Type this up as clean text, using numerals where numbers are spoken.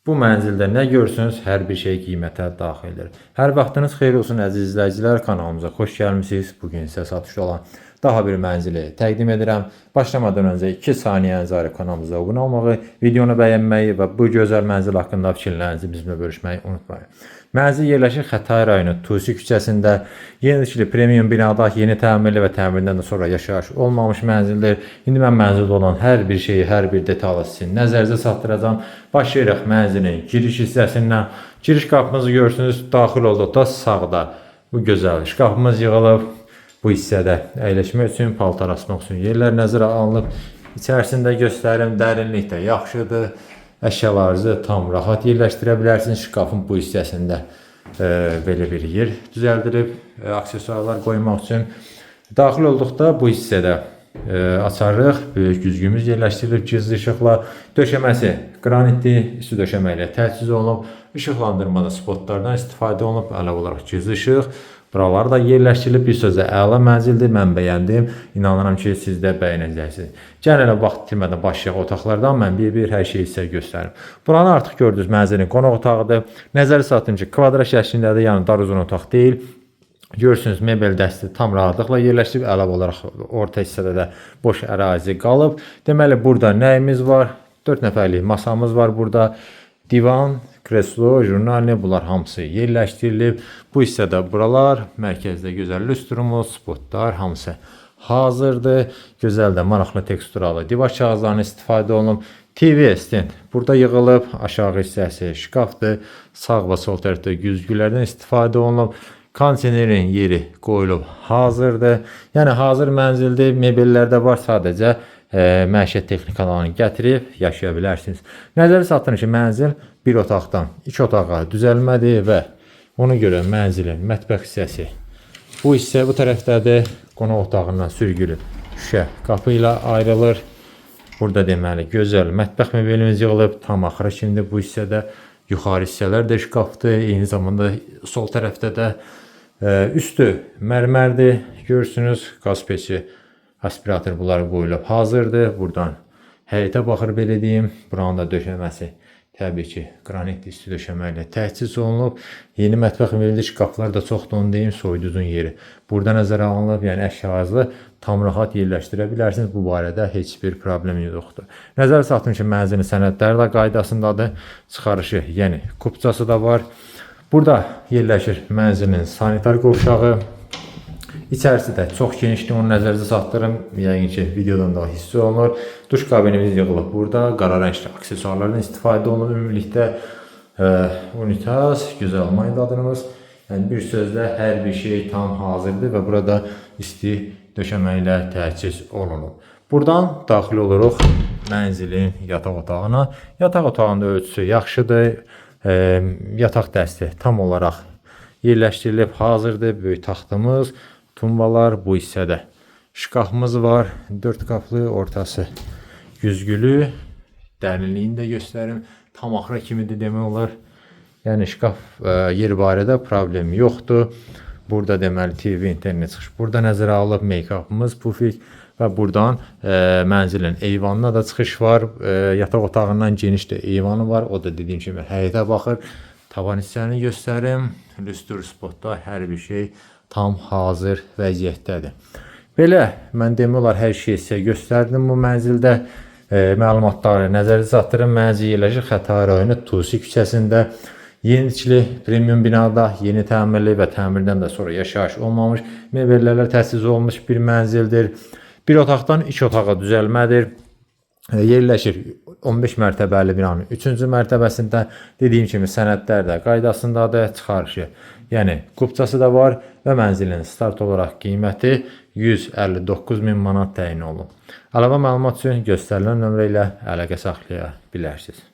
Bu mənzildə nə görsünüz, hər bir şey qiymətə daxildir. Hər vaxtınız xeyir olsun əziz izləyicilər, kanalımıza xoş gəlmisiniz. Bugün sizə satışda olan daha bir mənzili təqdim edirəm. Başlamadan öncə 2 saniyənizi ayırıb kanalımıza abunə olmağı, videonu bəyənməyi və bu gözəl mənzil haqqında fikirlərinizi bizimlə bölüşməyi unutmayın. Mənzil yerləşir Xətai rayonu Tusi küçəsində. Yenilikli premium binada yeni təmirli və təmirdən də sonra yaşayış olmamış mənzildir. İndi mən mənzildə olan hər bir şeyi, hər bir detalı sizin nəzərinizə çatdıracağam. Başlayırıq mənzilin giriş hissəsindən. Giriş qapımızı görürsünüz, daxil olduqda sağda bu gözəl şkafımız yığılıb. Bu hissədə əyləşmək üçün, paltar asmaq üçün yerlər nəzərə alınıb. İçərisində göstərim, dərinlik də yaxşıdır. Əşyalarınızı tam rahat yerləşdirə bilərsiniz. Şkafın bu hissəsində belə bir yer düzəldilib, aksesuarlar qoymaq üçün. Daxil olduqda bu hissədə açarıq, böyük güzgümüz yerləşdirilib gizli işıqla. Döşəməsi qranitli üstü döşəmə ilə təchiz olunub. İşıqlandırmada spotlardan istifadə olunub, əlavə olaraq gizli işıq. Buralar da yerləşdirilib, bir sözlə əla mənzildir, mən bəyəndim. İnanıram ki, siz də bəyənəcəksiniz. Gəlin elə vaxt itirmədən başlayaq otaqlardan, mən bir hər şeyi sizə göstərim. Buranı artıq gördünüz, mənzilin qonaq otağıdır. Nəzəri satım ki, kvadrat şəklindədir, yəni dar uzun otaq deyil. Görürsünüz, mebel dəsti tam rahatlıqla yerləşdirib, əlavə olaraq orta hissədə də boş ərazi qalıb. Deməli, burada nəyimiz var? 4 nəfərlik masamız var burada. Divan, kreslo, jurnalni, bunlar hamısı yerləşdirilib. Bu hissədə buralar, mərkəzdə gözəl lüstrumuz, spotlar, hamısı hazırdır. Gözəl də maraqlı teksturalı divar kağızlarını istifadə olunub. TV stand burada yığılıb, aşağı hissəsi şkafdır. Sağ və sol tərəfdə güzgülərdən istifadə olunub. Kondisionerin yeri qoyulub hazırdır. Yəni hazır mənzildir, mebellər də var, sadəcə məişət texnikalarını gətirib yaşaya bilərsiniz. Nəzəri satılır ki, mənzil bir otaqdan 2 otağa düzəlmədir və ona görə mənzilin mətbəx hissəsi bu hissə bu tərəfdədir. Qonaq otağından sürgülü şüşə qapı ilə ayrılır. Burada deməli gözəl mətbəx mebelimiz yığılıb, tam axıra kimdir bu hissədə. Yuxarı hissələr də şkafdır, eyni zamanda sol tərəfdə də üstü mərmərdir. Görürsünüz, qaz peçi, aspirator bunlar qoyulub hazırdır. Buradan həyətə baxır, belə deyim. Buranın da döşəməsi təbii ki, qranitli üstü döşəmə ilə təchiz olunub. Yeni mətbəx mebelli şkaflar da çoxdur, onu deyim, soyuducun yeri burada nəzərə alınıb. Yəni əşyalarınızı tam rahat yerləşdirə bilərsiniz. Bu barədə heç bir problem yoxdur. Nəzərə çatdırın ki, mənzilin sənədləri də qaydasındadır. Çıxarışı, yəni kupçası da var. Burada yerləşir mənzilin sanitar qovşağı. İçərisi də çox genişdir, onu nəzərinizə çatdırım. Yəqin ki, videodan da hiss olunur. Duş kabinimiz yığılıb burada. Qara rəngli aksesuarlardan istifadə olunub. Ümumilikdə unitaz, gözəl maydadınımız. Yəni bir sözlə hər bir şey tam hazırdır və burada isti döşəmə ilə təchiz olunub. Buradan daxil oluruq mənzilin yataq otağına. Yataq otağında ölçüsü yaxşıdır. Yataq dəsti tam olaraq yerləşdirilib hazırdır. Böyük taxtımız, tumbalar bu hissədə. Şkafımız var, 4 qaplı, ortası güzgülü. Dərinliyini də göstərim. Tam axıra kimidir demək olar. Yəni şkaf yer barədə problem yoxdur. Burada deməli TV, internet çıxış. Burada nəzərə alıb make-upımız, pufik və buradan mənzilin eyvanına da çıxış var. Yataq otağından geniş də eyvanı var. O da dediyim kimi həyətə baxır. Tavan hissəni göstərim. Lüstr, spotlar, hər bir şey tam hazır vəziyyətdədir. Belə, mən demək olar hər şeyi sizə göstərdim bu mənzildə. Məlumatları nəzərə çatdırın. Mənzil yerləşir Xətai rayonu Tusi küçəsində. Yenilikli premium binada yeni təmirli və təmirdən də sonra yaşayış olmamış, mebellərlə təchiz olunmuş bir mənzildir. Bir otaqdan 2 otağa düzəlmədir. Yerləşir 15 mərtəbəli binanın 3-cü mərtəbəsində. Dediyim kimi sənədlər də qaydasındadır, çıxarışı. Yəni kupçası da var və mənzilin start olaraq qiyməti 159.000 manat təyin olunub. Əlavə məlumat üçün göstərilən nömrə ilə əlaqə saxlaya bilərsiniz.